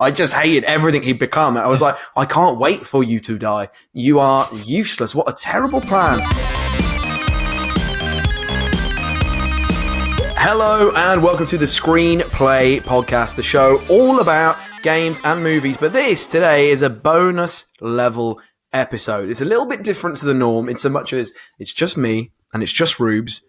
I just hated everything he'd become. I was like, I can't wait for you to die. You are useless. What a terrible plan. Hello and welcome to the Screenplay Podcast, the show all about games and movies. But this today is a bonus level episode. It's a little bit different to the norm in so much as it's just me and it's just Rubes.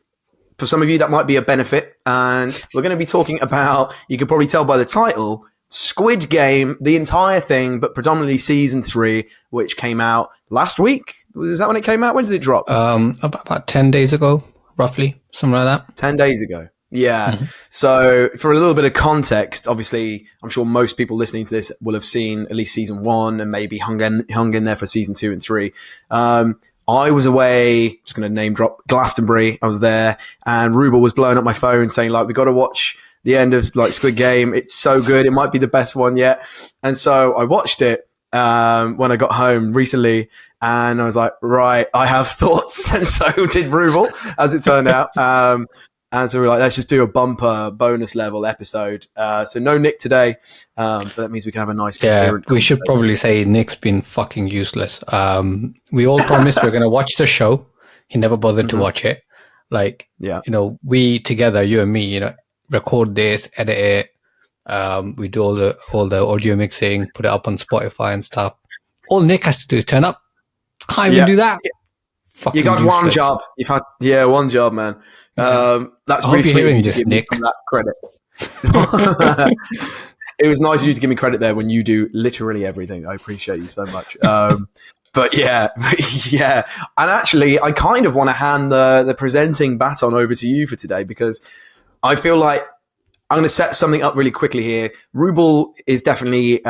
For some of you, that might be a benefit. And we're going to be talking about, you can probably tell by the title, Squid Game, the entire thing, but predominantly season 3, which came out last week. Is that when it came out? When did it drop? About 10 days ago, roughly, something like that. 10 days ago. Yeah. Mm-hmm. So for a little bit of context, obviously, I'm sure most people listening to this will have seen at least season 1 and maybe hung in there for season 2 and 3. I was away, just going to name drop Glastonbury. I was there and Rubel was blowing up my phone saying like, we got to watch the end of like Squid Game. It's so good. It might be the best one yet. And so I watched it when I got home recently and I was like, right, I have thoughts. And so did Rubel, as it turned out. And so we're like, let's just do a bumper bonus level episode. So no Nick today, but that means we can have a nice coherent we should probably say Nick's been fucking useless. We all promised we're going to watch the show. He never bothered to watch it. Like, you know, we together, you and me, you know, record this, edit it. We do all the audio mixing, put it up on Spotify and stuff. All Nick has to do is turn up. Can't even do that. You got useless. One job. You've had one job, man. That's really sweet of you to give me some of that credit. It was nice of you to give me credit there when you do literally everything. I appreciate you so much. But yeah. And actually, I kind of want to hand the presenting baton over to you for today because I feel like I'm going to set something up really quickly here. Rubel is definitely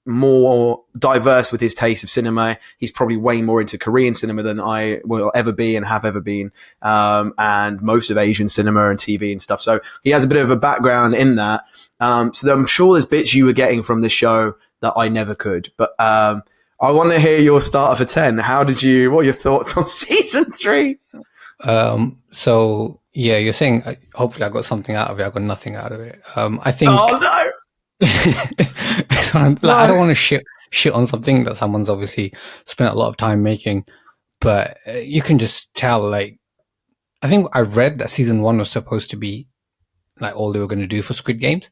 more diverse with his taste of cinema. He's probably way more into Korean cinema than I will ever be and have ever been, and most of Asian cinema and TV and stuff. So he has a bit of a background in that. So I'm sure there's bits you were getting from this show that I never could. But I want to hear your starter for 10. What are your thoughts on season 3? So yeah, you're saying hopefully I got something out of it. I got nothing out of it. I think. Oh no. I don't want to shit on something that someone's obviously spent a lot of time making, but you can just tell. Like, I think I read that season 1 was supposed to be like all they were going to do for Squid Games,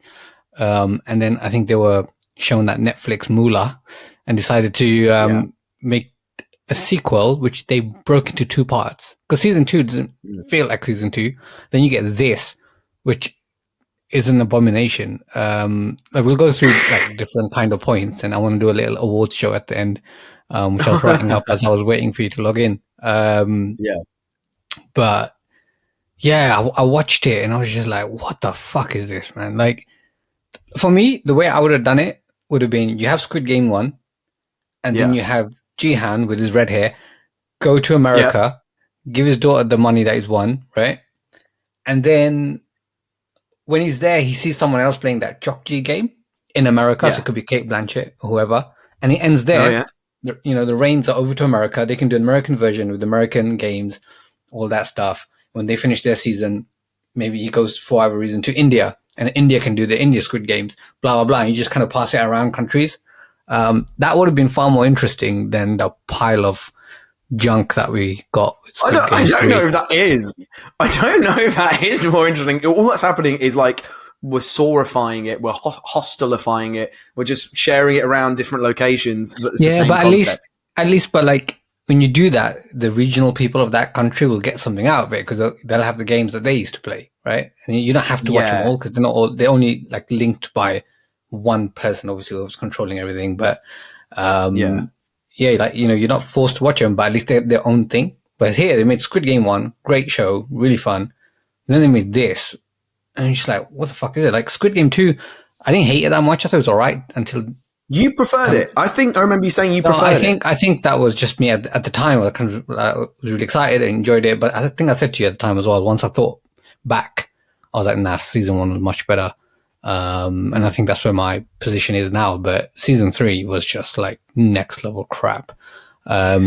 and then I think they were shown that Netflix moolah and decided to make a sequel, which they broke into 2 parts because season 2 doesn't feel like season 2. Then you get this, which is an abomination. Like we'll go through like different kind of points, and I want to do a little awards show at the end, which I was writing up as I was waiting for you to log in. But yeah, I watched it and I was just like, what the fuck is this, man? Like, for me, the way I would have done it would have been, you have Squid Game 1, and then you have Jihan with his red hair go to America, give his daughter the money that he's won, right? And then when he's there, he sees someone else playing that Chokji game in America. So it could be Kate Blanchett or whoever. And it ends there. The reins are over to America. They can do an American version with American games, all that stuff. When they finish their season, maybe he goes for whatever reason to India, and India can do the India Squid Games, blah, blah, blah. And you just kind of pass it around countries. That would have been far more interesting than the pile of junk that we got. I don't know if that is. I don't know if that is more interesting. All that's happening is like we're sorifying it, we're hostilifying it, we're just sharing it around different locations. But it's the same but concept. at least, like when you do that, the regional people of that country will get something out of it because they'll have the games that they used to play, right? And you don't have to watch them all because they're not all. They're only like linked by one person, obviously, who's controlling everything. But like, you know, you're not forced to watch them, but at least they're their own thing. But here, they made Squid Game 1, great show, really fun. And then they made this, and you're just like, what the fuck is it? Like, Squid Game 2, I didn't hate it that much. I thought it was all right until... You preferred it. I remember you saying you preferred it. I think that was just me at the time. I was really excited and enjoyed it. But I think I said to you at the time as well, once I thought back, I was like, nah, season 1 was much better. And I think that's where my position is now. But season 3 was just like next level crap. I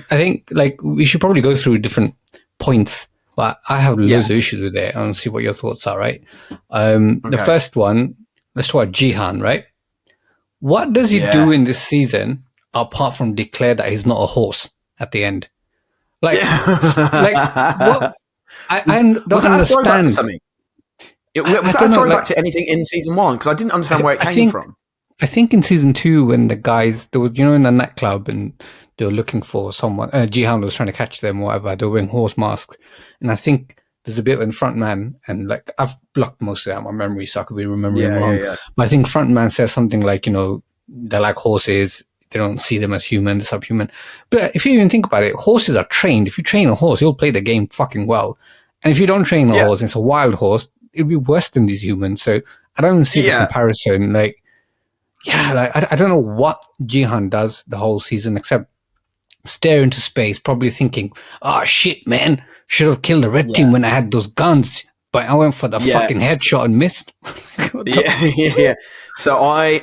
think like we should probably go through different points, but I have loads of issues with it. And see what your thoughts are, right? The first one, let's talk about Jihan, right? What does he Yeah. do in this season apart from declare that he's not a horse at the end? Like, what? I don't Was that a throwback to understand. something? I Was that a don't know. throwback Like, to anything in season 1? Because I didn't understand where it came from. I think in season 2, when the guys, there was, in the nightclub and they were looking for someone, Jihan was trying to catch them, whatever, they were wearing horse masks. And I think there's a bit in front man, and like, I've blocked most of that in my memory, so I could be remembering wrong. Yeah. But I think front man says something like, they're like horses, they don't see them as human, they're subhuman. But if you even think about it, horses are trained. If you train a horse, he'll play the game fucking well. And if you don't train a horse, and it's a wild horse, it'll be worse than these humans. So I don't see the comparison. Like, I don't know what Jihan does the whole season except stare into space, probably thinking, "Oh shit, man, should have killed the red team when I had those guns, but I went for the fucking headshot and missed." Yeah. So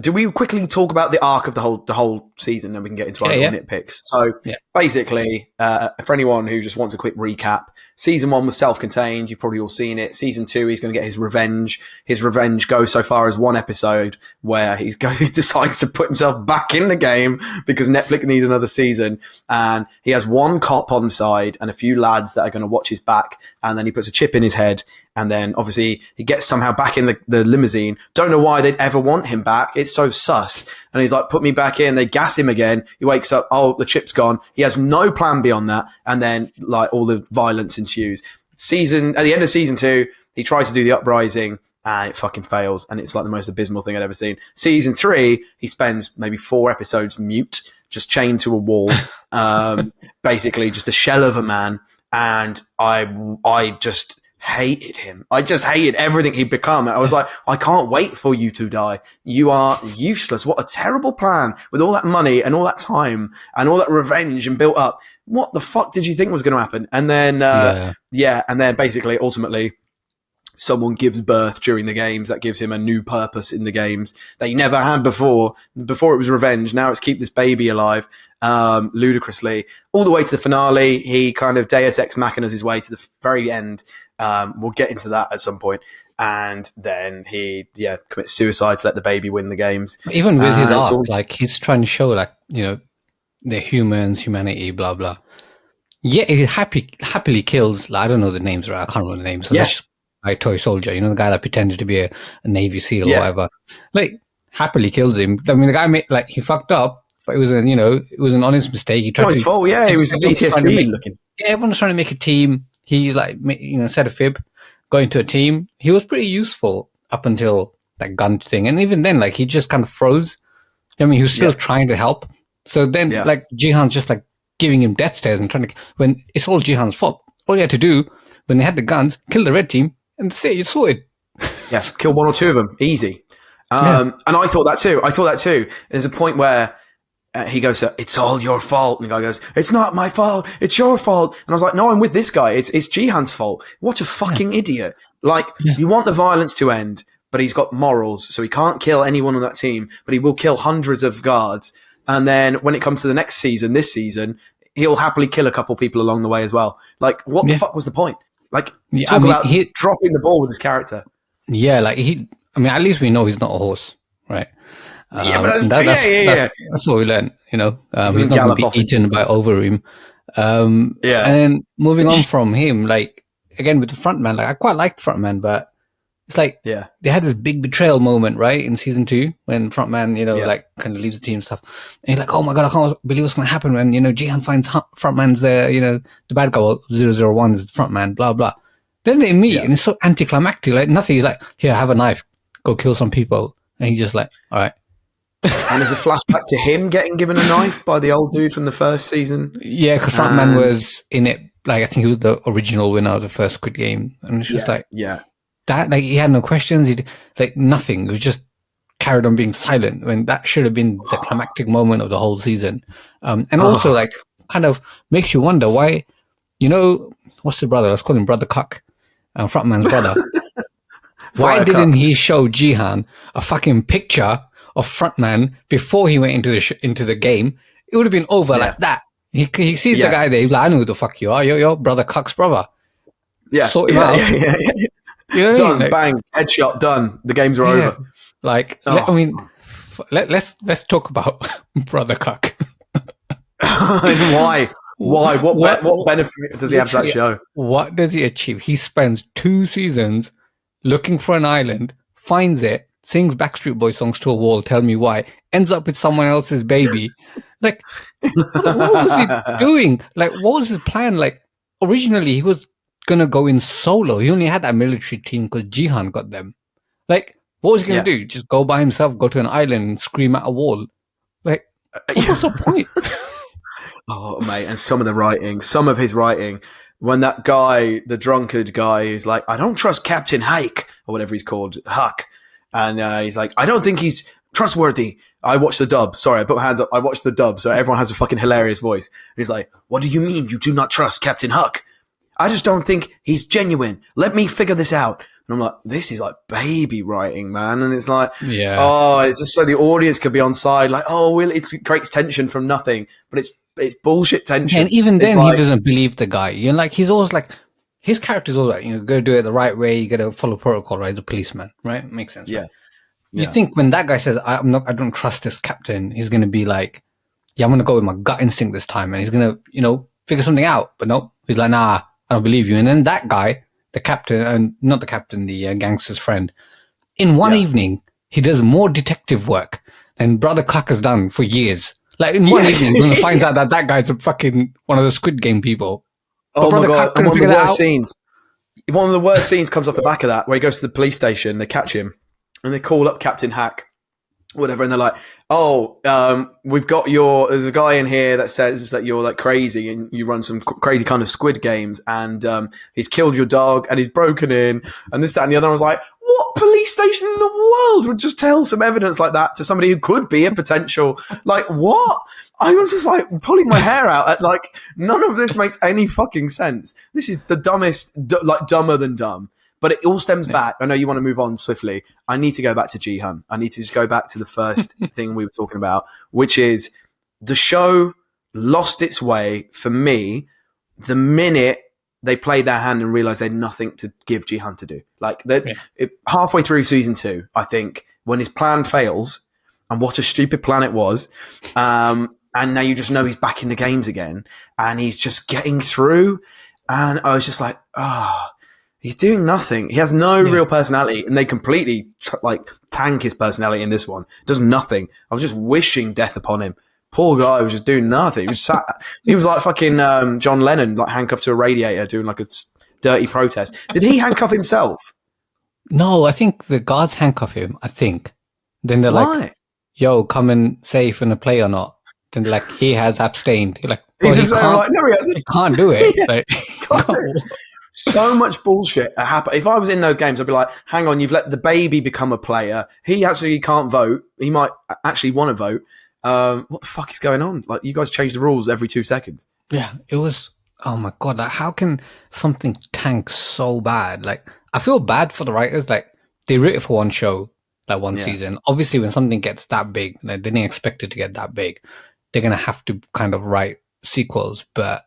do we quickly talk about the arc of the whole season, and we can get into our little nitpicks? So basically, for anyone who just wants a quick recap, season 1 was self-contained. You've probably all seen it. Season 2, he's going to get his revenge. His revenge goes so far as one episode where he decides to put himself back in the game because Netflix need another season, and he has one cop on side and a few lads that are going to watch his back, and then he puts a chip in his head. And then obviously he gets somehow back in the limousine. Don't know why they'd ever want him back. It's so sus. And he's like, put me back in. They gas him again. He wakes up. Oh, the chip's gone. He has no plan beyond that. And then like all the violence ensues. At the end of season 2, he tries to do the uprising and it fucking fails. And it's like the most abysmal thing I'd ever seen. Season 3, he spends maybe 4 episodes mute, just chained to a wall. Basically just a shell of a man. And I just hated him. I just hated everything he'd become. I was like, I can't wait for you to die. You are useless. What a terrible plan with all that money and all that time and all that revenge and built up. What the fuck did you think was going to happen? And then, and then basically, ultimately, someone gives birth during the games that gives him a new purpose in the games that he never had before. Before it was revenge. Now it's keep this baby alive. Ludicrously, all the way to the finale. He kind of Deus Ex Machinas his way to the very end. We'll get into that at some point. And then he, commits suicide to let the baby win the games. Even with his arc, like, he's trying to show, like, they're humans, humanity, blah, blah. Yeah, he happily kills, like, I don't know the names, right? I can't remember the names. So that's just like Toy Soldier, the guy that pretended to be a Navy SEAL or whatever. Like, happily kills him. I mean, the guy he fucked up, but it was it was an honest mistake. He tried his fault, he was PTSD looking. Yeah, everyone was trying to make a team. He's like, said a fib, going to a team. He was pretty useful up until that gun thing. And even then, like, he just kind of froze. I mean, he was still trying to help. So then, like, Jihan's just like giving him death stares and trying to, when it's all Jihan's fault. All you had to do when they had the guns, kill the red team, and that's it, you saw it. Yeah, kill 1 or 2 of them, easy. And I thought that too. There's a point where he goes, it's all your fault. And the guy goes, it's not my fault. It's your fault. And I was like, no, I'm with this guy. It's Jihan's fault. What a fucking idiot. Like, you want the violence to end, but he's got morals. So he can't kill anyone on that team, but he will kill hundreds of guards. And then when it comes to the next season, this season, he'll happily kill a couple people along the way as well. Like, what the fuck was the point? Like, talk about dropping the ball with his character. Yeah, like, at least we know he's not a horse, right? But that's what we learned, he's not going to be eaten by Overeem. And then moving on from him, like, again, with the frontman, like, I quite liked the frontman, but it's like, they had this big betrayal moment, right, in season 2, when frontman, like, kind of leaves the team and stuff. And he's like, oh my God, I can't believe what's going to happen when, Jihan finds frontman's the bad guy, 001 is the frontman, blah, blah. Then they meet, and it's so anticlimactic, like, nothing. He's like, here, have a knife, go kill some people. And he's just like, all right. And there's a flashback to him getting given a knife by the old dude from the first season. Yeah, because Frontman was in it. Like, I think he was the original winner of the first Squid Game. And it's just that, like, he had no questions. He like nothing. He was just carried on being silent when that should have been the climactic moment of the whole season. And also, like, kind of makes you wonder why, what's the brother? Let's call him Brother Cuck, Frontman's brother. Why didn't he show Jihan a fucking picture of Frontman before he went into the game? It would have been over like that. He sees the guy there. He's like, I know who the fuck you are. You're your Brother Cuck's brother. Yeah. Sort him out. Done. Like, bang. Headshot. Done. The games are over. Like, Oh, let's talk about Brother Cuck. why? Why? What What benefit does he have to that literally, show? what does he achieve? He spends 2 seasons looking for an island, finds it, sings Backstreet Boy songs to a wall, tell me why, ends up with someone else's baby. Like, what was he doing? Like, what was his plan? Like, originally he was gonna go in solo. He only had that military team because Jihan got them. Like, what was he gonna Yeah. do? Just go by himself, go to an island and scream at a wall? Like, what was the point? Oh, mate, and some of his writing, when that guy, the drunkard guy, is like, I don't trust Captain Hike, or whatever he's called, Huck. And he's like, I don't think he's trustworthy. I watched the dub. Sorry, I put my hands up. I watched the dub, so everyone has a fucking hilarious voice. And he's like, what do you mean you do not trust Captain Huck? I just don't think he's genuine. Let me figure this out. And I'm like, this is like baby writing, man. And it's like, Yeah. oh, it's just so the audience could be on side. Like, oh, well, it creates tension from nothing, but it's bullshit tension. And even then, like, he doesn't believe the guy. You know, like, he's always like, his character's always like, you know, go do it the right way. You got to follow protocol, right? He's a policeman, right? Makes sense. yeah. Right? You think when that guy says, I don't trust this captain, he's going to be like, yeah, I'm going to go with my gut instinct this time. And he's going to, you know, figure something out. But no, he's like, nah, I don't believe you. And then that guy, the captain, and not the captain, the gangster's friend, in one evening, he does more detective work than Brother Cuck has done for years. Like, in one evening, when he finds out that guy's a fucking one of the Squid Game people. Oh my God. And one of the worst scenes comes off the back of that, where he goes to the police station, they catch him, and they call up Captain Hack, whatever, and they're like, we've got there's a guy in here that says that you're like crazy and you run some crazy kind of Squid games, and he's killed your dog and he's broken in and this, that, and the other. I was like, what police station in the world would just tell some evidence like that to somebody who could be a potential, like, what? I was just like pulling my hair out at like, none of this makes any fucking sense. This is the dumbest, like dumber than dumb. But it all stems back. I know you want to move on swiftly. I need to go back to Jihan. I need to just go back to the first thing we were talking about, which is the show lost its way for me the minute they played their hand and realized they had nothing to give Jihan to do. Like, halfway through season 2, I think, when his plan fails, and what a stupid plan it was, and now you just know he's back in the games again, and he's just getting through. And I was just like, he's doing nothing. He has no real personality, and they completely tank his personality in this one. Does nothing. I was just wishing death upon him. Poor guy was just doing nothing. He was sat. He was like fucking John Lennon, like handcuffed to a radiator, doing like a dirty protest. Did he handcuff himself? No, I think the guards handcuff him. I think. Then they're like, "Yo, come and say if you're gonna play or not." Then they're like, he has abstained. You're like, he's like, no, he hasn't. He can't do it. Like, can't do it. So much bullshit happen. If I was in those games, I'd be like, hang on, you've let the baby become a player. He actually can't vote. He might actually want to vote. What the fuck is going on? Like, you guys change the rules every 2 seconds. Yeah, it was, oh my God. Like, how can something tank so bad? Like, I feel bad for the writers. Like, they wrote it for one show, like one season. Obviously, when something gets that big, like, they didn't expect it to get that big. They're going to have to kind of write sequels, but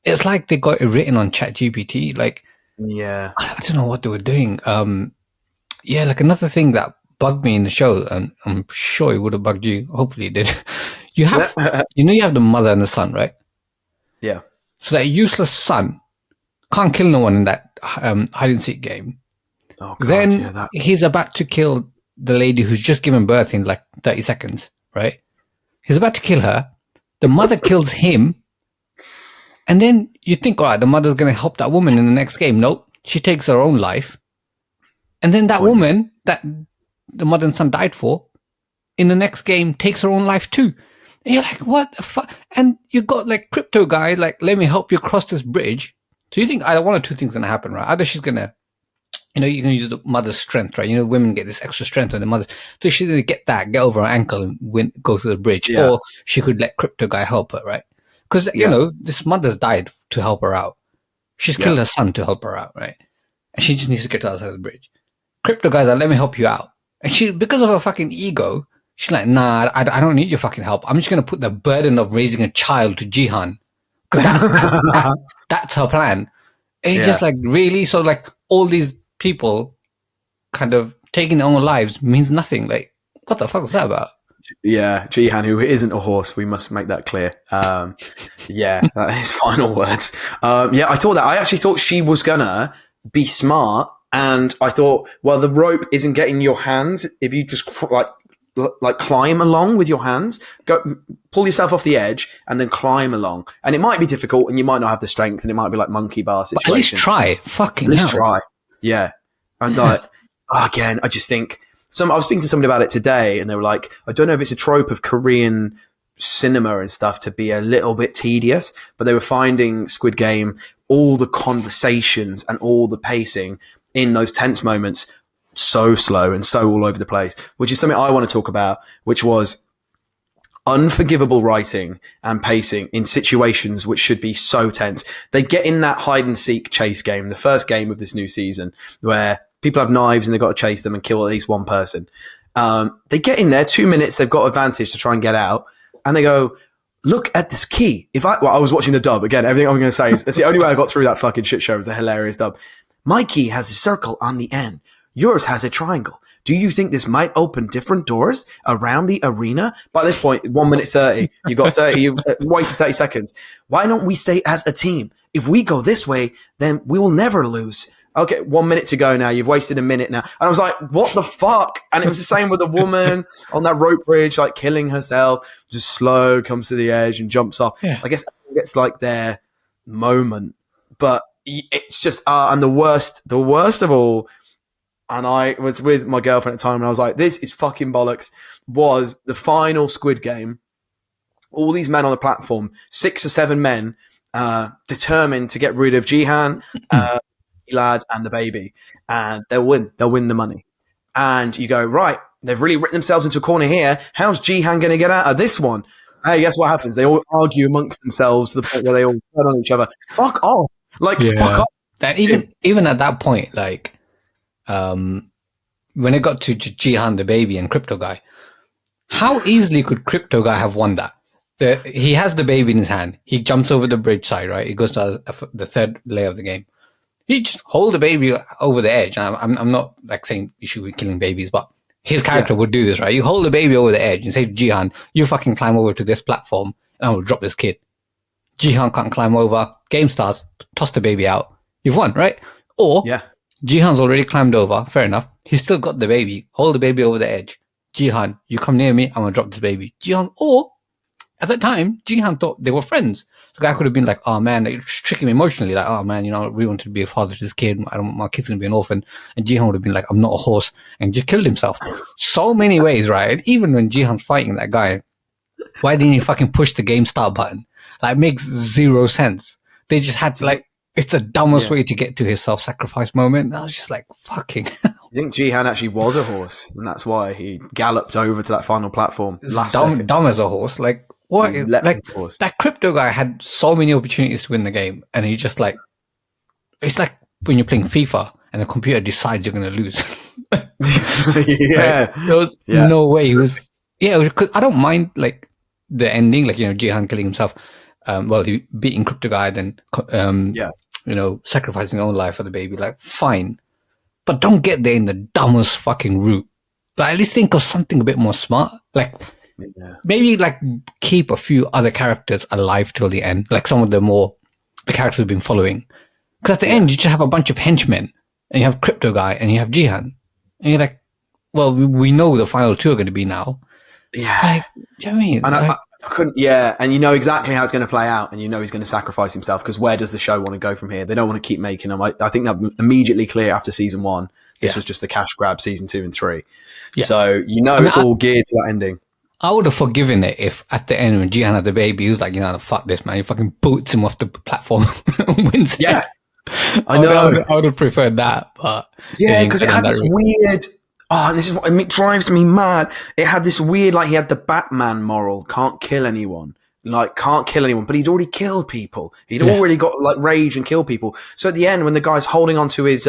it's like they got it written on ChatGPT. Like, yeah, I don't know what they were doing. Like another thing that bugged me in the show, and I'm sure it would have bugged you. Hopefully it did. You have, you have the mother and the son, right? Yeah. So that useless son can't kill no one in that hide and seek game. Oh, God, then he's about to kill the lady who's just given birth in like 30 seconds, right? He's about to kill her. The mother kills him. And then you think, all right, the mother's going to help that woman in the next game. Nope. She takes her own life. And then that woman that the mother and son died for, in the next game, takes her own life too. And you're like, what the fuck? And you got like crypto guy, like, let me help you cross this bridge. So you think either one or two things going to happen, right? Either she's going to, you can use the mother's strength, right? Women get this extra strength when the mother. So she's going to get over her ankle and go through the bridge. Yeah. Or she could let crypto guy help her, right? Because, this mother's died to help her out. She's killed her son to help her out, right? And she just needs to get to the other side of the bridge. Crypto guy's like, let me help you out. And she, because of her fucking ego, she's like, nah, I don't need your fucking help. I'm just going to put the burden of raising a child to Jihan. Because that's her plan. And it's just like, really? So like all these people kind of taking their own lives means nothing. Like, what the fuck was that about? Yeah, Jihan, who isn't a horse, we must make that clear. Yeah, that is final words. Yeah, I thought that. I actually thought she was gonna be smart, and I thought, well, the rope isn't getting your hands. If you just like climb along with your hands, go pull yourself off the edge, and then climb along. And it might be difficult, and you might not have the strength, and it might be like monkey bar situation. But at least try. Fucking at least hell. try. Yeah, and like again, I just think. I was speaking to somebody about it today, and they were like, I don't know if it's a trope of Korean cinema and stuff to be a little bit tedious, but they were finding Squid Game, all the conversations and all the pacing in those tense moments so slow and so all over the place, which is something I want to talk about, which was unforgivable writing and pacing in situations which should be so tense. They get in that hide and seek chase game, the first game of this new season, where people have knives and they've got to chase them and kill at least one person. They get in there, 2 minutes, they've got advantage to try and get out, and they go, look at this key. I was watching the dub, again, everything I'm going to say is, that's the only way I got through that fucking shit show, was the hilarious dub. My key has a circle on the end. Yours has a triangle. Do you think this might open different doors around the arena? By this point, 1 minute 30, you got 30, you wasted 30 seconds. Why don't we stay as a team? If we go this way, then we will never lose. Okay, 1 minute to go now. You've wasted a minute now. And I was like, what the fuck? And it was the same with the woman on that rope bridge, like killing herself, just slow, comes to the edge and jumps off. Yeah. I guess it's like their moment. But it's just, and the worst of all, and I was with my girlfriend at the time, and I was like, this is fucking bollocks, was the final Squid Game. All these men on the platform, 6 or 7 men, determined to get rid of Jihan, lad and the baby, and they'll win the money. And you go, right, they've really written themselves into a corner here. How's Jihan going to get out of this one? Hey, guess what happens? They all argue amongst themselves to the point where they all turn on each other. Fuck off. Fuck off. That even at that point, like, when it got to Jihan the baby and Crypto Guy, how easily could Crypto Guy have won that? He has the baby in his hand. He jumps over the bridge side, right? He goes to the third layer of the game. He just hold the baby over the edge. I'm not like saying you should be killing babies, but his character would do this, right? You hold the baby over the edge and say to Jihan, you fucking climb over to this platform and I will drop this kid. Jihan can't climb over. Game starts. Toss the baby out. You've won, right? Or Jihan's already climbed over. Fair enough. He's still got the baby. Hold the baby over the edge. Jihan, you come near me, I'm going to drop this baby. Jihan, or at that time, Jihan thought they were friends. The guy could have been like, oh man, it's tricking me emotionally. Like, oh man, I really wanted to be a father to this kid. My kid's going to be an orphan. And Jihan would have been like, I'm not a horse. And just killed himself. So many ways, right? Even when Jihan's fighting that guy, why didn't he fucking push the game start button? Like, it makes zero sense. They just had like, it's the dumbest way to get to his self-sacrifice moment. I was just like, fucking hell. I think Jihan actually was a horse, and that's why he galloped over to that final platform. Dumb as a horse. Like, what? Like, that Crypto Guy had so many opportunities to win the game, and he just like, it's like when you're playing FIFA and the computer decides you're going to lose. Yeah. Right? There was no way he was. Yeah, because I don't mind like the ending, like, Jihan killing himself. Well, he beating Crypto Guy, then sacrificing his own life for the baby. Like, fine, but don't get there in the dumbest fucking route. Like, at least think of something a bit more smart. Like, maybe like keep a few other characters alive till the end. Like some of the characters we've been following. Because at the end, you just have a bunch of henchmen, and you have Crypto Guy, and you have Jihan, and you're like, well, we know the final two are going to be now. Yeah. Like, do you know what I mean? And like, I couldn't, and you know exactly how it's going to play out, and you know he's going to sacrifice himself, because where does the show want to go from here? They don't want to keep making them. I think that immediately clear after season 1. This was just the cash grab season 2 and 3. Yeah. So, it's all geared to that ending. I would have forgiven it if at the end when Jihan had the baby, he was like, fuck this, man. He fucking boots him off the platform and wins it. Yeah. I know. I would have preferred that, but... Yeah, because it had this weird... Oh, and this is what it drives me mad. It had this weird, like, he had the Batman moral, can't kill anyone. But he'd already killed people. He'd already got, like, rage and kill people. So at the end, when the guy's holding onto his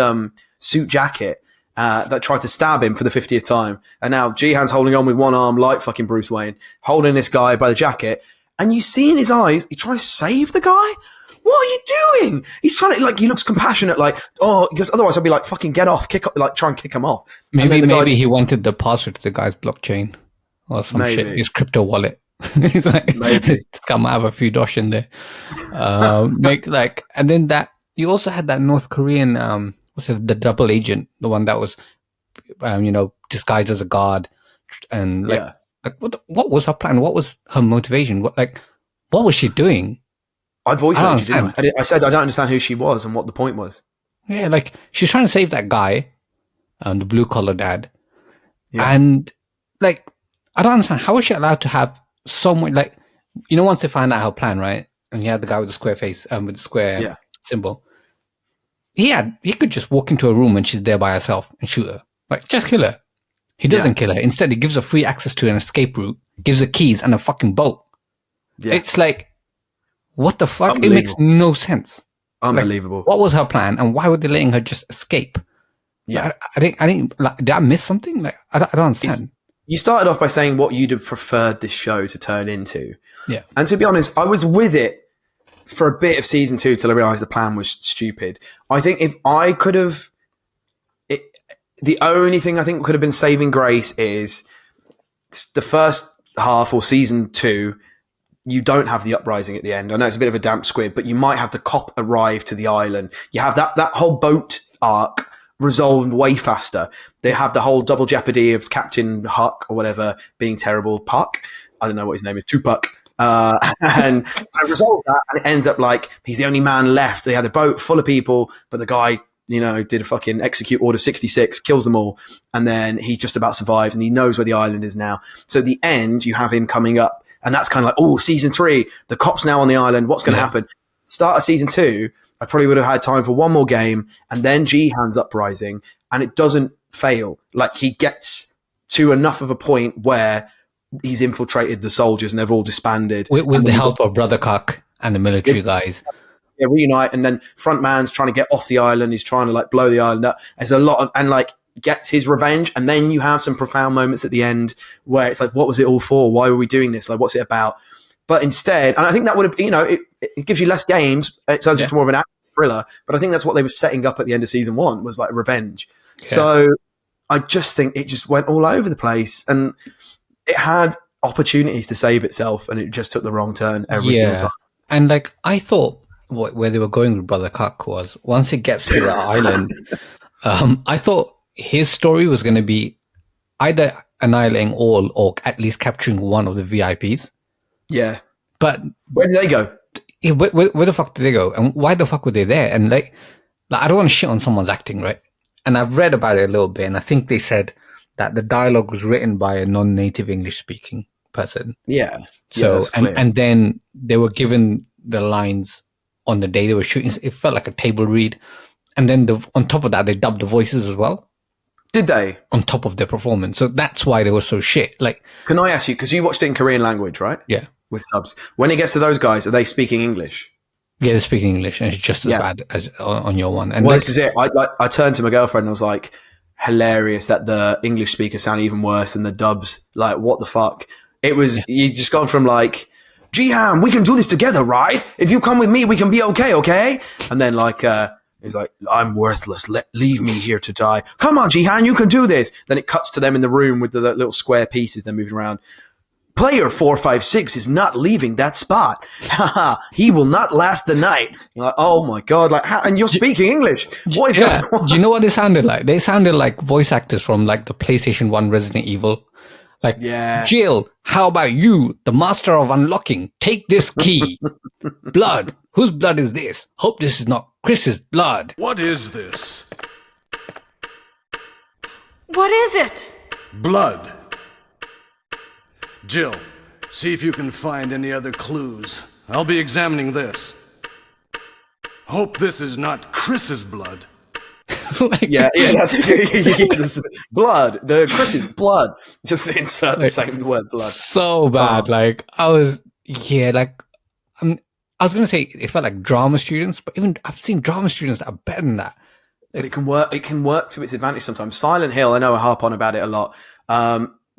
suit jacket that tried to stab him for the 50th time, and now Jihan's holding on with one arm like fucking Bruce Wayne, holding this guy by the jacket, and you see in his eyes, he tries to save the guy? what are you doing? He's trying to, like, he looks compassionate, like, oh, because otherwise I'd be like, fucking get off, like, try and kick him off. Maybe he wanted the password to the guy's blockchain or some shit, his crypto wallet. He's like, this guy might have a few dosh in there. And then that, you also had that North Korean, what's it, the double agent, the one that was, disguised as a guard, and like what was her plan? What was her motivation? What was she doing? I voiced that, didn't I? I said I don't understand who she was and what the point was. Yeah, like she's trying to save that guy, the blue collar dad, yeah. And like I don't understand, how was she allowed to have so much? Like, once they find out her plan, right? And you had the guy with the square face, with the square symbol. He could just walk into a room and she's there by herself and shoot her. Like, just kill her. He doesn't kill her. Instead, he gives her free access to an escape route, gives her keys and a fucking boat. Yeah. It's like, what the fuck? It makes no sense. Unbelievable. Like, what was her plan, and why were they letting her just escape? Yeah, I think. Like, did I miss something? Like, I don't understand. You started off by saying what you'd have preferred this show to turn into. Yeah. And to be honest, I was with it for a bit of season 2 till I realised the plan was stupid. I think if I could have, the only thing I think could have been saving grace is the first half or season 2. You don't have the uprising at the end. I know it's a bit of a damp squib, but you might have the cop arrive to the island. You have that whole boat arc resolved way faster. They have the whole double jeopardy of Captain Huck or whatever being terrible. Puck, I don't know what his name is, Tupac. And I resolve that, and it ends up like he's the only man left. They had a boat full of people, but the guy, did a fucking execute order 66, kills them all, and then he just about survives, and he knows where the island is now. So at the end, you have him coming up, and that's kind of like, oh, season 3, the cop's now on the island. What's going to happen? Start of season 2, I probably would have had time for one more game, and then Jihan's uprising, and it doesn't fail. Like, he gets to enough of a point where he's infiltrated the soldiers and they've all disbanded. With the help of Brother Cock and the military guys. Yeah, reunite, and then front man's trying to get off the island. He's trying to like blow the island up. There's a lot of, and like gets his revenge. And then you have some profound moments at the end where it's like, what was it all for? Why were we doing this? Like, what's it about? But instead, and I think that would have, it gives you less games. It turns into more of an action thriller. But I think that's what they were setting up at the end of season 1 was like revenge. Yeah. So I just think it just went all over the place, and it had opportunities to save itself, and it just took the wrong turn every single time. And like, I thought where they were going with Brother Cuck was, once it gets to the island, I thought his story was going to be either annihilating all or at least capturing one of the VIPs. Yeah. But where did they go? Where the fuck did they go? And why the fuck were they there? And like I don't want to shit on someone's acting, right? And I've read about it a little bit, and I think they said that the dialogue was written by a non-native English-speaking person. Yeah. So, and then they were given the lines on the day they were shooting. It felt like a table read. And then on top of that, they dubbed the voices as well. Did they? On top of their performance. So that's why they were so shit. Like, can I ask you, because you watched it in Korean language, right? Yeah. With subs. When it gets to those guys, are they speaking English? Yeah, they're speaking English, and it's just as bad as on your one. And well, this is it. I turned to my girlfriend and I was like, hilarious that the English speakers sound even worse than the dubs. Like, what the fuck? It was, you just gone from like, Jihan, we can do this together, right? If you come with me, we can be okay? And then like, he's like, I'm worthless. Leave me here to die. Come on, Jihan, you can do this. Then it cuts to them in the room with the little square pieces they're moving around. Player 456 is not leaving that spot. He will not last the night. You're like, oh my God. Like, and you're speaking English. What is going on? Do you know what they sounded like? They sounded like voice actors from like the PlayStation 1 Resident Evil. Like, Jill, how about you, the master of unlocking? Take this key. Blood. Whose blood is this? Hope this is not Chris's blood. What is this? What is it? Blood. Jill, see if you can find any other clues. I'll be examining this. Hope this is not Chris's blood. That's blood. The Chris's blood. Just insert the same word, blood. So bad. I was gonna say it felt like drama students, but even I've seen drama students that are better than that. But it can work. It can work to its advantage sometimes. Silent Hill. I know I harp on about it a lot.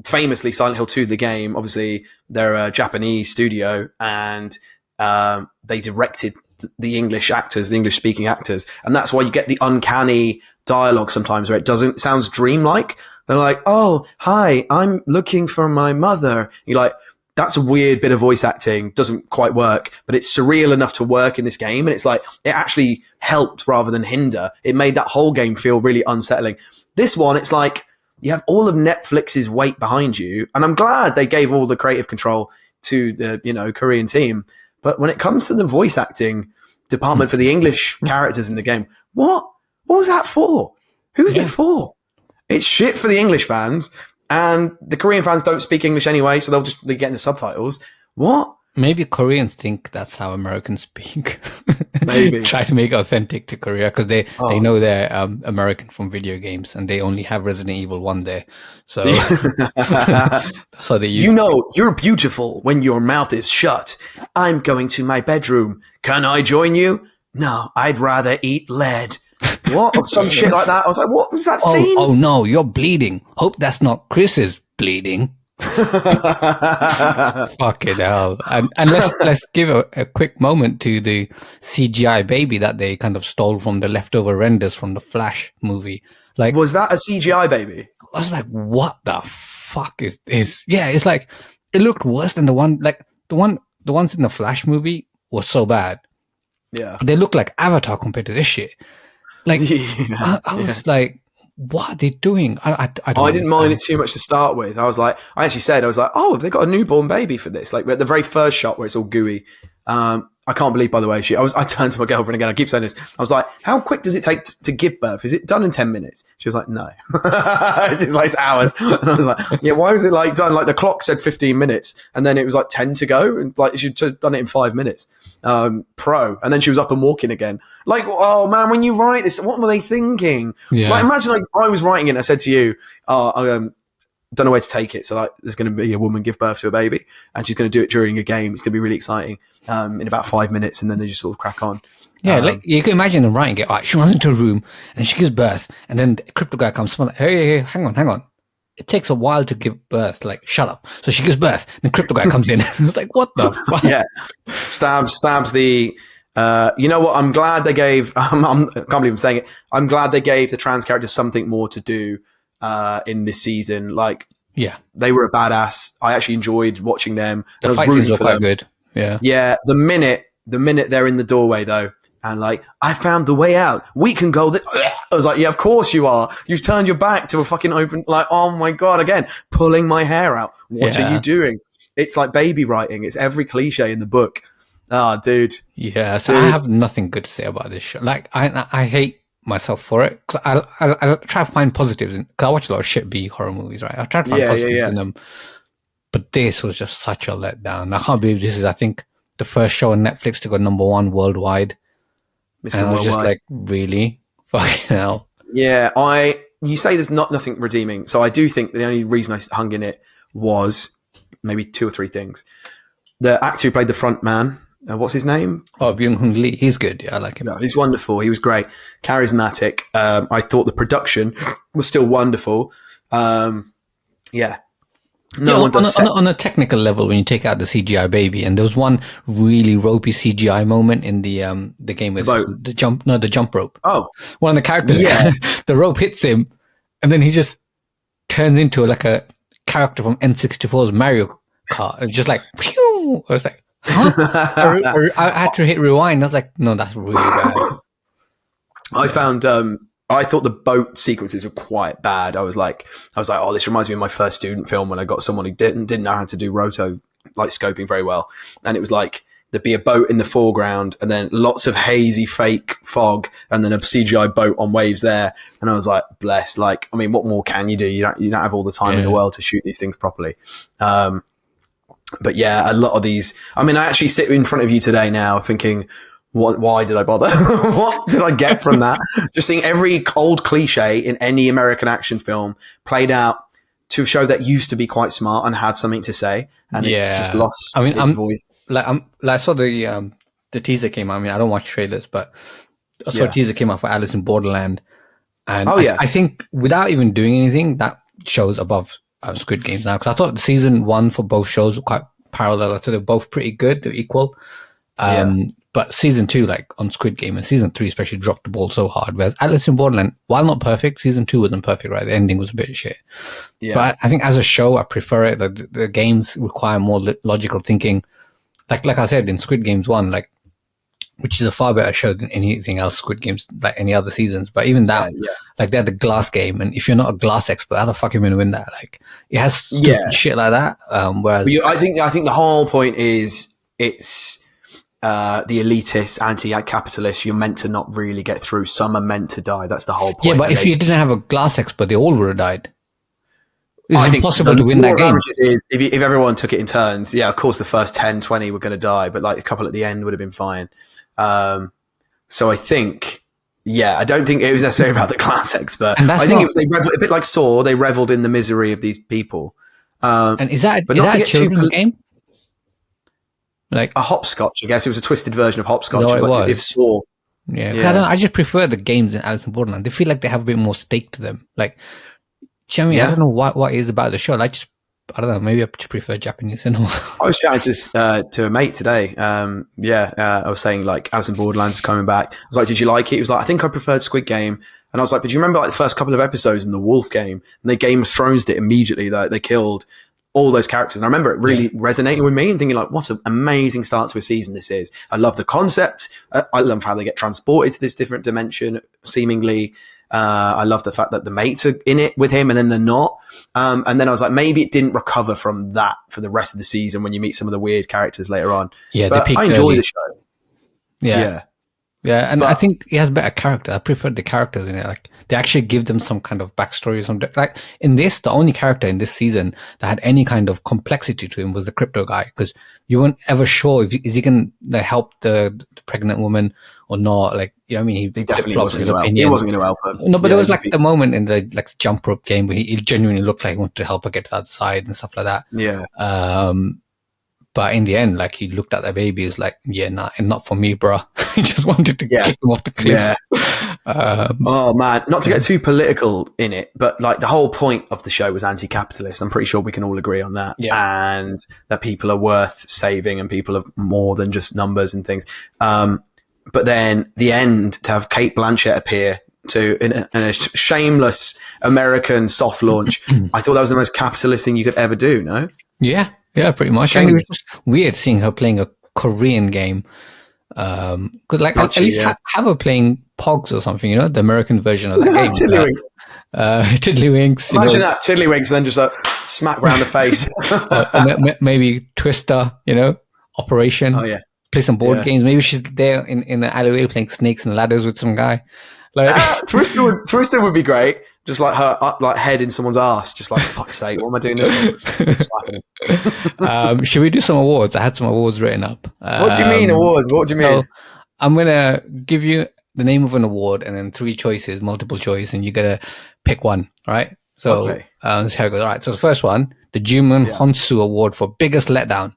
Famously, Silent Hill 2, the game. Obviously, they're a Japanese studio, and they directed the English actors, the English speaking actors. And that's why you get the uncanny dialogue sometimes where it sounds dreamlike. They're like, oh, hi, I'm looking for my mother. You're like, that's a weird bit of voice acting, doesn't quite work, but it's surreal enough to work in this game. And it's like, it actually helped rather than hinder. It made that whole game feel really unsettling. This one, it's like, you have all of Netflix's weight behind you. And I'm glad they gave all the creative control to the, Korean team. But when it comes to the voice acting department for the English characters in the game, what was that for? Who's it for? It's shit for the English fans, and the Korean fans don't speak English anyway, so they'll just be getting the subtitles. What? Maybe Koreans think that's how Americans speak. Maybe. Try to make it authentic to Korea because they know they're American from video games and they only have Resident Evil 1 there. So that's what they use. You're beautiful when your mouth is shut. I'm going to my bedroom. Can I join you? No, I'd rather eat lead. What? Some shit like that. I was like, what was that scene? Oh no, you're bleeding. Hope that's not Chris's bleeding. Fucking hell. And let's give a quick moment to the CGI baby that they kind of stole from the leftover renders from the Flash movie. Like, was that a CGI baby? I was like, what the fuck is this? Yeah, it's like it looked worse than the ones in the Flash movie was so bad. Yeah. They look like Avatar compared to this shit. Like I was like, what are they doing? I didn't mind it too much to start with. I was like, oh, have they got a newborn baby for this? Like at the very first shot where it's all gooey. I can't believe, by the way, I turned to my girlfriend again. I keep saying this. I was like, how quick does it take to give birth? Is it done in 10 minutes? She was like, no. It's like hours. And I was like, yeah, why was it like done? Like the clock said 15 minutes and then it was like 10 to go. And like she'd done it in 5 minutes. Pro. And then she was up and walking again. Like, oh man, when you write this, what were they thinking? Yeah. Like imagine like I was writing it and I said to you, don't know where to take it. So like, there's going to be a woman give birth to a baby and she's going to do it during a game. It's going to be really exciting in about 5 minutes. And then they just sort of crack on. Yeah, like you can imagine them writing it. All right, she runs into a room and she gives birth. And then the crypto guy comes, like, hey, hang on. It takes a while to give birth. Like, shut up. So she gives birth. And the crypto guy comes in. It's like, what the fuck? Yeah. Stabs the... you know what? I'm glad they gave... I can't believe I'm saying it. I'm glad they gave the trans characters something more to do in this season. Like, yeah, they were a badass. I actually enjoyed watching them. The fight scenes were quite good. Yeah. The minute they're in the doorway though, and like, I found the way out. We can go. I was like, yeah, of course you are. You've turned your back to a fucking open. Like, oh my god, again, pulling my hair out. What are you doing? It's like baby writing. It's every cliche in the book. Ah, dude. Yeah. So I have nothing good to say about this show. Like, I hate myself for it because I try to find positives because I watch a lot of shit B horror movies, right? I try to find positives in them, but this was just such a letdown. I can't believe this is, I think, the first show on Netflix to go #1 worldwide. Mr. And I was Worldwide. just like, really? Fucking hell. Yeah, you say there's nothing redeeming, so I do think the only reason I hung in it was maybe 2 or 3 things. The actor who played the front man, what's his name? Oh, Byung-Hun Lee. He's good. Yeah, I like him. No, he's wonderful. He was great. Charismatic. I thought the production was still wonderful. Yeah. On a technical level, when you take out the CGI baby, and there was one really ropey CGI moment in the game with the jump rope. Oh, one of the characters, the rope hits him, and then he just turns into like a character from N64's Mario Kart. It's just like, pew! I was like, huh? I had to hit rewind. I was like, no, that's really bad. I thought the boat sequences were quite bad. I was like, oh, this reminds me of my first student film when I got someone who didn't know how to do roto like scoping very well, and it was like there'd be a boat in the foreground and then lots of hazy fake fog and then a CGI boat on waves there, and I was like, bless. Like, I mean, what more can you do? You don't have all the time in the world to shoot these things properly. But yeah, a lot of these. I mean, I actually sit in front of you today now thinking, why did I bother? What did I get from that? Just seeing every old cliche in any American action film played out to a show that used to be quite smart and had something to say, and it's just lost its voice. I saw the teaser came out. I mean, I don't watch trailers, but I saw a teaser came out for Alice in Borderland, and I think without even doing anything, that show's above Squid Games now, because I thought season 1 for both shows were quite parallel. I thought they're both pretty good, they're equal. But season 2, like on Squid Game, and season 3 especially dropped the ball so hard. Whereas Alice in Borderland, while not perfect, season 2 wasn't perfect, right? The ending was a bit shit. Yeah. But I think as a show, I prefer it. The games require more logical thinking. Like I said, in Squid Games 1, like, which is a far better show than anything else, Squid Games, like any other seasons. But even that, like, they had the glass game, and if you're not a glass expert, how the fuck are you going to win that? Like, it has stupid shit like that. Whereas I think the whole point is it's the elitist, anti-capitalist. You're meant to not really get through. Some are meant to die. That's the whole point. Yeah, but if you didn't have a glass expert, they all would have died. It's impossible to win that game. Is if everyone took it in turns, of course the first 10, 20 were going to die, but like a couple at the end would have been fine. So I think, I don't think it was necessarily about the class expert. I think it was a bit like Saw. They reveled in the misery of these people. And is that a children's game? Like a hopscotch, I guess. It was a twisted version of hopscotch. No, it was. If Saw. Yeah. I just prefer the games in Alice in Borderland. They feel like they have a bit more stake to them. Like, I mean, I don't know what it is about the show. I don't know. Maybe I just prefer Japanese cinema. I was chatting to a mate today. I was saying, like, Alice in Borderland's coming back. I was like, did you like it? He was like, I think I preferred Squid Game. And I was like, but do you remember like the first couple of episodes in the Wolf Game? And they Game of Thrones it immediately. They killed all those characters. And I remember it really resonating with me and thinking like, what an amazing start to a season this is. I love the concept. I love how they get transported to this different dimension, seemingly. I love the fact that the mates are in it with him and then they're not. And then I was like, maybe it didn't recover from that for the rest of the season when you meet some of the weird characters later on. Yeah, but I enjoy the show. Yeah. And I think he has better character. I prefer the characters in it. Like, they actually give them some kind of backstory or something. Like, in this, the only character in this season that had any kind of complexity to him was the crypto guy, because you weren't ever sure if he can help the pregnant woman or not. Like, you know what I mean? He definitely wasn't going to help. He wasn't going to help her. No, but there was like the moment in the jump rope game where he genuinely looked like he wanted to help her get to the other side and stuff like that. Yeah. But in the end, like, he looked at the baby, is like, nah, and not for me, bro. He just wanted to kick him off the cliff. Yeah. Oh man, not to get too political in it, but like the whole point of the show was anti-capitalist. I'm pretty sure we can all agree on that. Yeah. And that people are worth saving and people are more than just numbers and things. But then the end, to have Cate Blanchett appear in a shameless American soft launch, I thought that was the most capitalist thing you could ever do, no? Yeah, pretty much. And it was just weird seeing her playing a Korean game. Because like, at least have her playing Pogs or something, the American version of that game. Tiddlywinks. Imagine that, Tiddlywinks, and then just like smack round the face. Maybe Twister, Operation. Oh yeah. Play some board games. Maybe she's there in the alleyway playing snakes and ladders with some guy. Like Twister would be great. Just like her head in someone's ass. Just like, fuck's sake, what am I doing this for? Should we do some awards? I had some awards written up. What do you mean awards? What do you mean? So I'm gonna give you the name of an award and then 3 choices, multiple choice, and you gotta pick one. All right. So let's see how it goes. All right. So the first one, the Jimon Honsu Award for biggest letdown.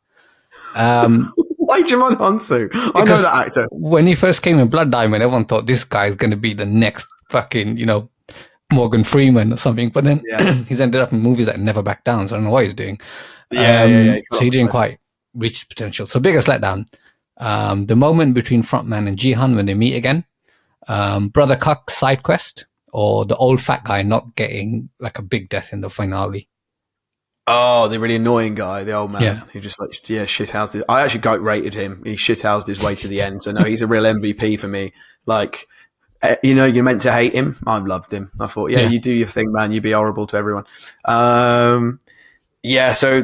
Why Jimon Honsu? I know that actor. When he first came in Blood Diamond, everyone thought this guy's going to be the next fucking, Morgan Freeman or something. But then he's ended up in movies that never back down. So I don't know what he's doing. So he didn't quite reach his potential. So biggest letdown. The moment between frontman and Jihan when they meet again. Brother Cuck side quest, or the old fat guy not getting like a big death in the finale. Oh, the really annoying guy, the old man who just shithoused it. I actually rated him. He shithoused his way to the end. So no, he's a real MVP for me. Like, you're meant to hate him. I loved him. I thought, you do your thing, man. You be horrible to everyone. So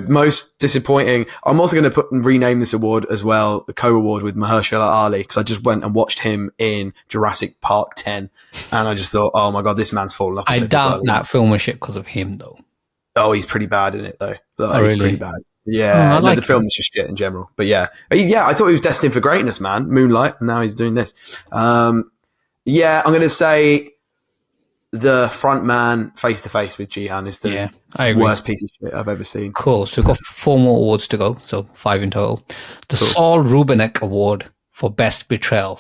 most disappointing. I'm also going to rename this award as well, the co-award with Mahershala Ali, because I just went and watched him in Jurassic Park 10, and I just thought, oh my god, this man's fallen off. I doubt that film was shit because of him, though. Oh, he's pretty bad in it, though. He's pretty bad. Yeah, the film is just shit in general. But I thought he was destined for greatness, man. Moonlight, and now he's doing this. I'm going to say the front man face to face with Jihan is the worst piece of shit I've ever seen. Cool. So we've got 4 more awards to go, so 5 in total. The Saul Rubinek Award for Best Betrayal.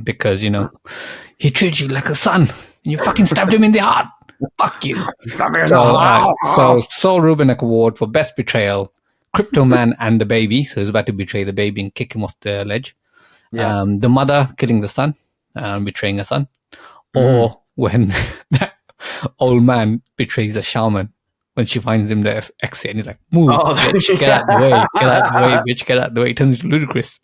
Because, he treated you like a son, and you fucking stabbed him in the heart. Fuck you. So Saul Rubinek Award for Best Betrayal, Crypto Man and the Baby. So he's about to betray the baby and kick him off the ledge. The mother killing the son, betraying her son, or when that old man betrays the shaman when she finds him the exit and he's like, move, bitch, get out the way, bitch, get out the way. It turns into ludicrous.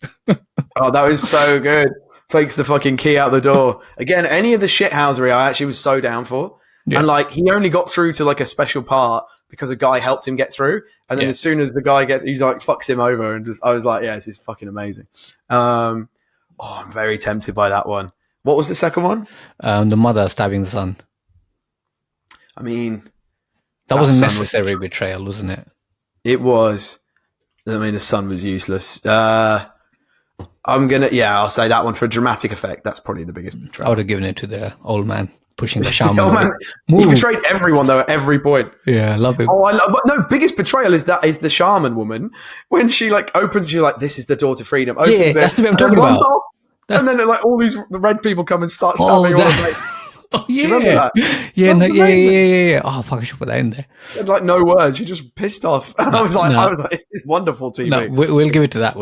Oh, that was so good. Takes the fucking key out the door. Again, any of the shithousery I actually was so down for. Yeah. And like, he only got through to like a special part because a guy helped him get through. And then as soon as the guy gets, he like fucks him over, and I was like, yeah, this is fucking amazing. I'm very tempted by that one. What was the second one? The mother stabbing the son. I mean, that was a necessary betrayal, wasn't it? It was. I mean, the son was useless. I'll say that one for dramatic effect. That's probably the biggest betrayal. I would have given it to the old man pushing the shaman. He betrayed everyone though at every point. Yeah, I love it. But no, biggest betrayal is the shaman woman when she like opens. You're like, this is the door to freedom. Opens that's the bit I'm talking about. And then like all these red people come and start stabbing all of like. Oh yeah, do you remember that? Yeah. Oh fuck, I should put that in there. And, like no words, you're just pissed off. I was like, it's wonderful TV. No, we'll give it to that.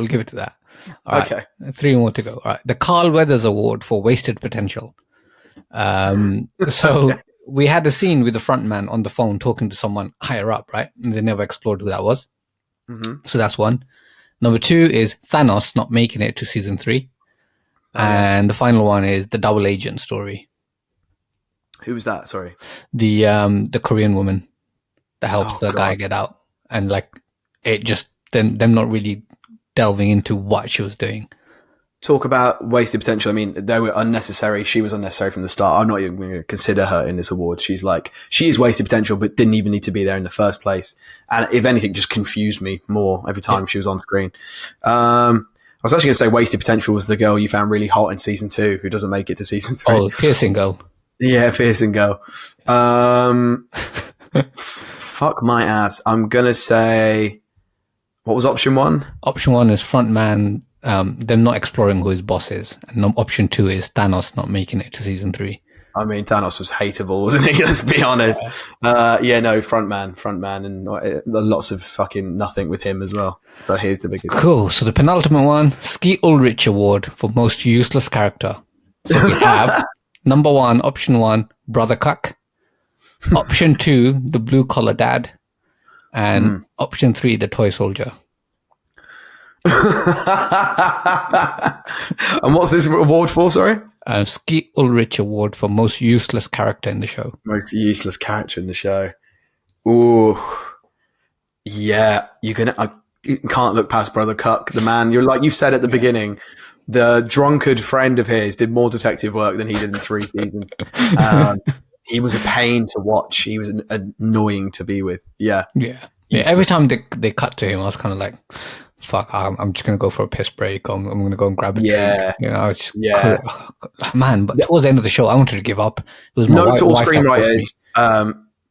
All right, okay, 3 more to go. All right, the Carl Weathers Award for wasted potential. So we had a scene with the front man on the phone talking to someone higher up, right? And they never explored who that was. So that's one. Number 2 is Thanos not making it to season 3, and the final one is the double agent story. Who was that? Sorry, the Korean woman that helps the guy get out, and like it just them not really delving into what she was doing. Talk about wasted potential. I mean, they were unnecessary. She was unnecessary from the start. I'm not even going to consider her in this award. She is wasted potential, but didn't even need to be there in the first place. And if anything, just confused me more every time she was on screen. I was actually going to say wasted potential was the girl you found really hot in season 2 who doesn't make it to season 3. Oh, piercing girl. Yeah, piercing girl. Fuck my ass. I'm going to say, what was option 1? Option 1 is front man, them not exploring who his boss is. And option 2 is Thanos not making it to season 3. I mean, Thanos was hateable, wasn't he? Let's be honest. Front man, and lots of fucking nothing with him as well. So here's the biggest. Cool. So the penultimate one, Skeet Ulrich Award for most useless character. So we have number 1, option 1, Brother Cuck. Option 2, the blue collar dad. And option 3, the toy soldier. And what's this award for, sorry? Skeet Ulrich Award for most useless character in the show. Most useless character in the show. Ooh. Yeah. You can't look past Brother Cuck, the man. You're like you said at the beginning, the drunkard friend of his did more detective work than he did in 3 seasons. He was a pain to watch. He was annoying to be with. Yeah. Every time they cut to him, I was kind of like, fuck, I'm just going to go for a piss break. I'm going to go and grab a drink. You know, man, but towards the end of the show, I wanted to give up. It was note to all screenwriters,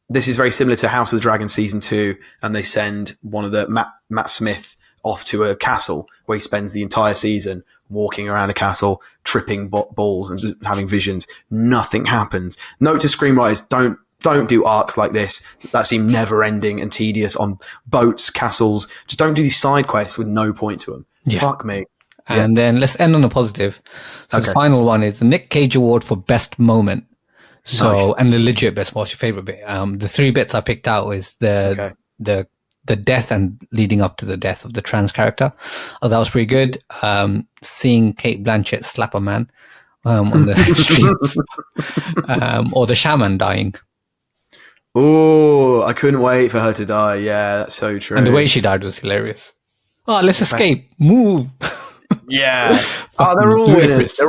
this is very similar to House of the Dragon season 2, and they send one of the Matt Smith off to a castle where he spends the entire season walking around a castle, tripping balls and just having visions. Nothing happens. Note to screenwriters, don't do arcs like this that seem never ending and tedious on boats, castles. Just don't do these side quests with no point to them. Fuck me. And then let's end on a positive. So the final one is the Nick Cage Award for best moment. So nice. And the legit best. What's your favorite bit? The 3 bits I picked out is the death and leading up to the death of the trans character. Oh, that was pretty good. Seeing Kate Blanchett slap a man on the streets, or the shaman dying. Oh, I couldn't wait for her to die. Yeah, that's so true. And the way she died was hilarious. Oh, let's escape. Move. Yeah. They're all winners.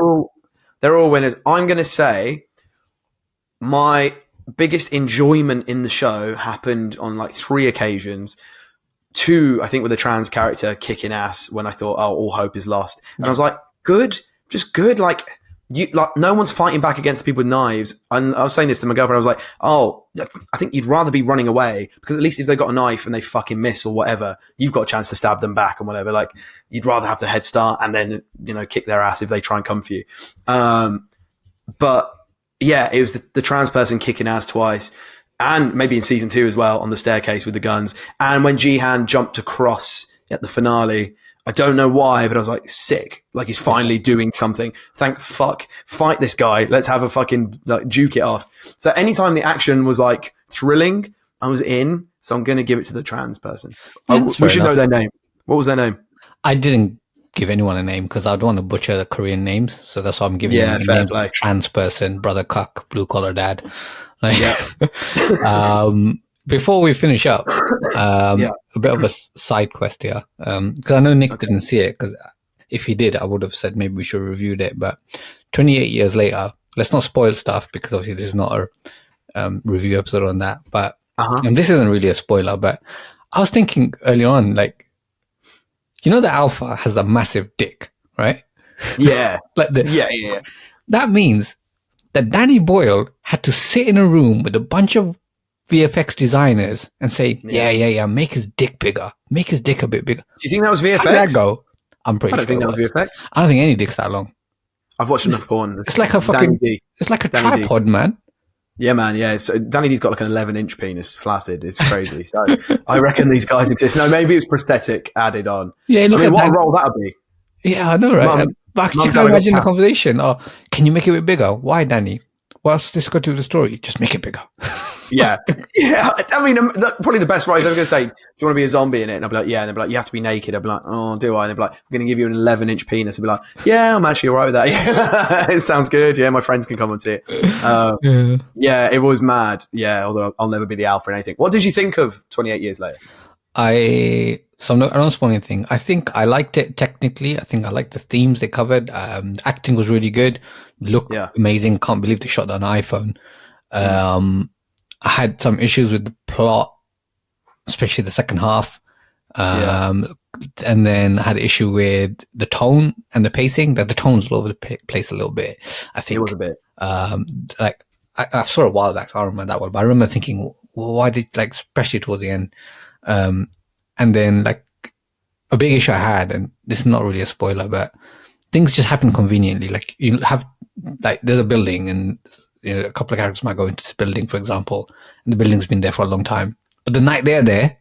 They're all winners. I'm going to say my biggest enjoyment in the show happened on like 3 occasions. 2, I think, with the trans character kicking ass when I thought, all hope is lost. And I was like, good, just good. Like no one's fighting back against people with knives. And I was saying this to my girlfriend. I was like, I think you'd rather be running away, because at least if they've got a knife and they fucking miss or whatever, you've got a chance to stab them back and whatever. Like, you'd rather have the head start and then, kick their ass if they try and come for you. But yeah, it was the trans person kicking ass twice, and maybe in season 2 as well on the staircase with the guns. And when Jihan jumped across at the finale, I don't know why, but I was like, sick. Like, he's finally doing something. Thank fuck. Fight this guy. Let's have a fucking, like, juke it off. So anytime the action was, like, thrilling, I was in. So I'm going to give it to the trans person. We should know their name. What was their name? I didn't give anyone a name because I don't want to butcher the Korean names. So that's why I'm giving them fair names play. like trans person, brother cuck, blue collar dad. Like, before we finish up, a bit of a side quest here. Because I know Nick didn't see it, because if he did, I would have said maybe we should have reviewed it. But 28 years later, let's not spoil stuff, because obviously this is not a review episode on that. But and this isn't really a spoiler, but I was thinking early on, like, you know, the alpha has a massive dick, right? Yeah. Like yeah. That means that Danny Boyle had to sit in a room with a bunch of VFX designers and say, yeah, make his dick bigger. Make his dick a bit bigger. Do you think that was VFX? How did that go? I'm pretty sure. I don't think that was VFX. I don't think any dick's that long. I've watched enough porn. It's like a fucking, it's like a Danny tripod, man. Yeah, man. Yeah. So Danny D's got like an 11-inch penis, flaccid. It's crazy. So I reckon these guys exist. No, maybe it was prosthetic added on. Yeah, look at what that. a role that would be. Yeah, I know, right? But you can imagine the conversation. Oh, can you make it a bit bigger? Why, Danny? What's this got to do with the story? Just make it bigger. Yeah. I mean, probably the best role. They're going to say, do you want to be a zombie in it? And I'll be like, yeah. And they'll be like, you have to be naked. I'll be like, oh, do I? And they'll be like, I'm going to give you an 11-inch penis. I'll be like, yeah, I'm actually all right with that. Yeah, it sounds good. Yeah, my friends can come and see it. Yeah, it was mad. Yeah, although I'll never be the alpha in anything. What did you think of 28 Years Later? I don't spoil anything. I think I liked it technically. I think I liked the themes they covered. Acting was really good. Looked amazing. Can't believe they shot that on iPhone. I had some issues with the plot, especially the second half. And then I had an issue with the tone and the pacing. That the tone's all over the place a little bit. I think it was a bit. Like I saw it a while back, so I don't remember that one. But I remember thinking, well, why did, like, especially towards the end. And then, like, a big issue I had, and this is not really a spoiler, but things just happen conveniently. Like, you have, like, there's a building, and, you know, a couple of characters might go into this building, for example, and the building's been there for a long time. But the night they're there,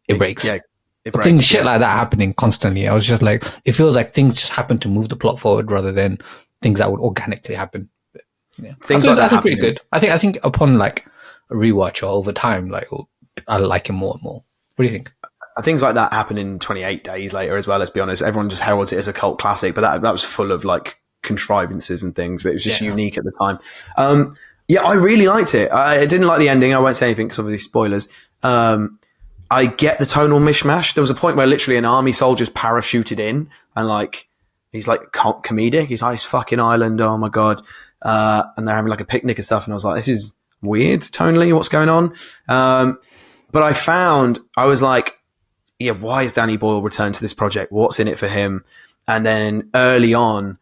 it breaks. Yeah, it breaks. Things, shit like that happening constantly. I was just like, it feels like things just happen to move the plot forward rather than things that would organically happen. But, yeah. Things like that are pretty good. I think upon, like, a rewatch or over time, like, I like it more and more. What do you think? Things like that happen in 28 Days Later as well, let's be honest. Everyone just heralds it as a cult classic, but that was full of, like, contrivances and things, but it was just unique at the time. I really liked it. I didn't like the ending. I won't say anything because obviously spoilers. I get the tonal mishmash. There was a point where literally an army soldier's parachuted in and, like, he's like comedic. He's like, it's fucking Ireland. Oh my God. And they're having like a picnic and stuff. And I was like, this is weird tonally. What's going on? But I was like, yeah, why is Danny Boyle returned to this project? What's in it for him? And then early on,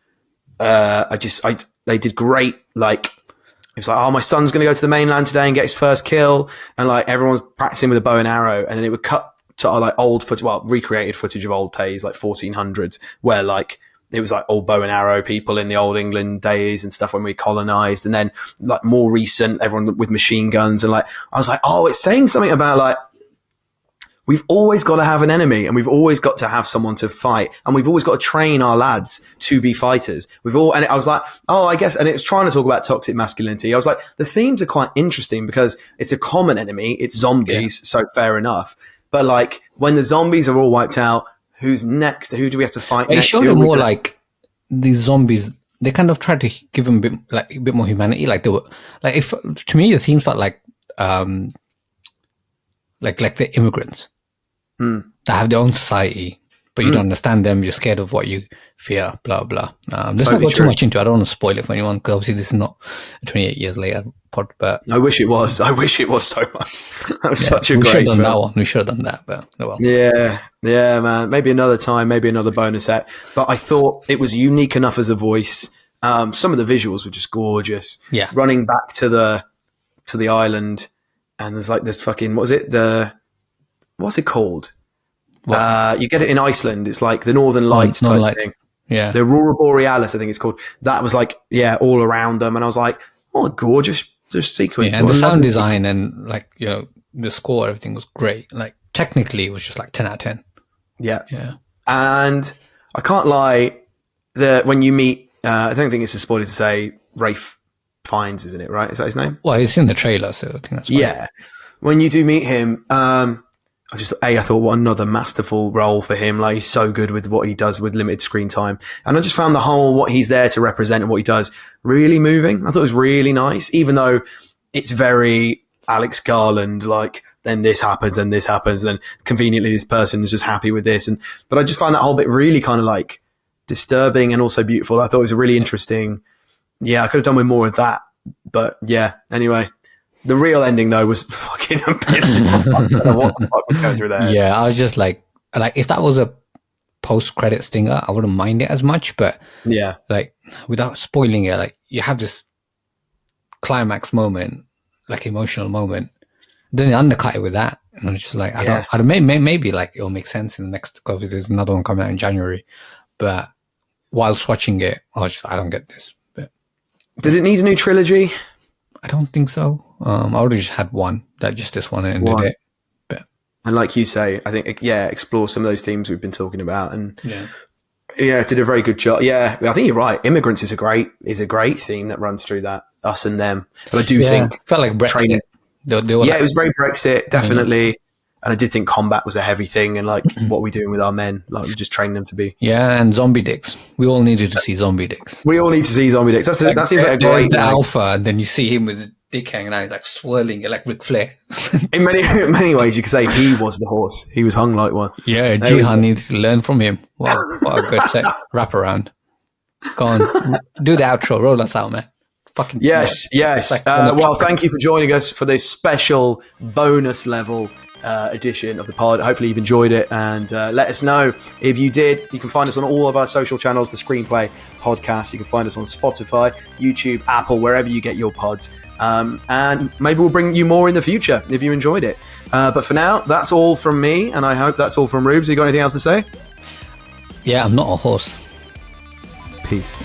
they did great. Like, it was like, oh, my son's going to go to the mainland today and get his first kill. And, like, everyone's practicing with a bow and arrow. And then it would cut to, like, old footage, well, recreated footage of old days, like 1400s, where, like, it was like old bow and arrow people in the old England days and stuff when we colonized. And then, like, more recent, everyone with machine guns. And, like, I was like, oh, it's saying something about, like, we've always got to have an enemy, and we've always got to have someone to fight, and we've always got to train our lads to be fighters. And I was like, oh, I guess, and it was trying to talk about toxic masculinity. I was like, the themes are quite interesting because it's a common enemy. It's zombies. So fair enough. But, like, when the zombies are all wiped out, who's next? Who do we have to fight next? It showed it more like these zombies. They kind of tried to give them a bit more humanity. Like, they were, like, if to me the themes felt like the immigrants that have their own society, but you don't understand them. You're scared of what you fear. Blah blah. Let's not go too much into it. I don't want to spoil it for anyone because obviously this is not a 28 years later pod. But I wish it was. I wish it was so much. That was such a great film. We should have done that one. We should have done that. But oh well. Yeah, man. Maybe another time. Maybe another bonus set. But I thought it was unique enough as a voice. Some of the visuals were just gorgeous. Yeah. Running back to the island, and there's like this fucking what's it called? You get it in Iceland. It's like the Northern Lights type thing. Yeah. The Aurora Borealis, I think it's called. That was like, all around them. And I was like, oh, gorgeous just sequence. Yeah, and the sound design and, like, you know, the score, everything was great. Like, technically, it was just like 10 out of 10. Yeah. Yeah. And I can't lie, when you meet, I don't think it's a spoiler to say, Rafe Fiennes, isn't it? Right? Is that his name? Well, it's in the trailer, so I think that's fine. Yeah. When you do meet him, I thought, what another masterful role for him. Like, he's so good with what he does with limited screen time. And I just found the whole, what he's there to represent and what he does, really moving. I thought it was really nice, even though it's very Alex Garland, like, then this happens and this happens, and then conveniently this person is just happy with this. But I just found that whole bit really kind of like disturbing and also beautiful. I thought it was a really interesting. Yeah, I could have done with more of that. But yeah, anyway. The real ending, though, was fucking abysmal. I don't know what the fuck was going through there. Yeah, I was just like if that was a post-credit stinger, I wouldn't mind it as much. But yeah, like, without spoiling it, like, you have this climax moment, like, emotional moment. Then they undercut it with that, and I'm just like, I don't. Maybe like it'll make sense in the next, because there's another one coming out in January. But whilst watching it, I don't get this. But did it need a new trilogy? I don't think so. I would have just had one, just this one, and did it. But, and like you say, I think, explore some of those themes we've been talking about, and did a very good job. Yeah, I think you're right. Immigrants is a great theme that runs through that, us and them. But I do think felt like Brexit. Training, it was very Brexit, definitely. Mm-hmm. And I did think combat was a heavy thing, and like, what are we doing with our men? Like, we just train them to be. Yeah, and zombie dicks. We all needed to see zombie dicks. We all need to see zombie dicks. That seems like a great. The alpha, and then you see him with his dick hanging out, like swirling it like Ric Flair. In many ways, you could say he was the horse. He was hung like one. Yeah, Jihan needed to learn from him. What a good set wrap around. Go on, do the outro. Roll us out, man. Fucking yes. Well, thank you for joining us for this special bonus level edition of the pod. Hopefully you've enjoyed it, and let us know if you did. You can find us on all of our social channels, the Screenplay Podcast. You can find us on Spotify, YouTube, Apple, wherever you get your pods, and maybe we'll bring you more in the future if you enjoyed it. But for now, that's all from me, and I hope that's all from Rubes. You got anything else to say? Yeah, I'm not a horse. Peace.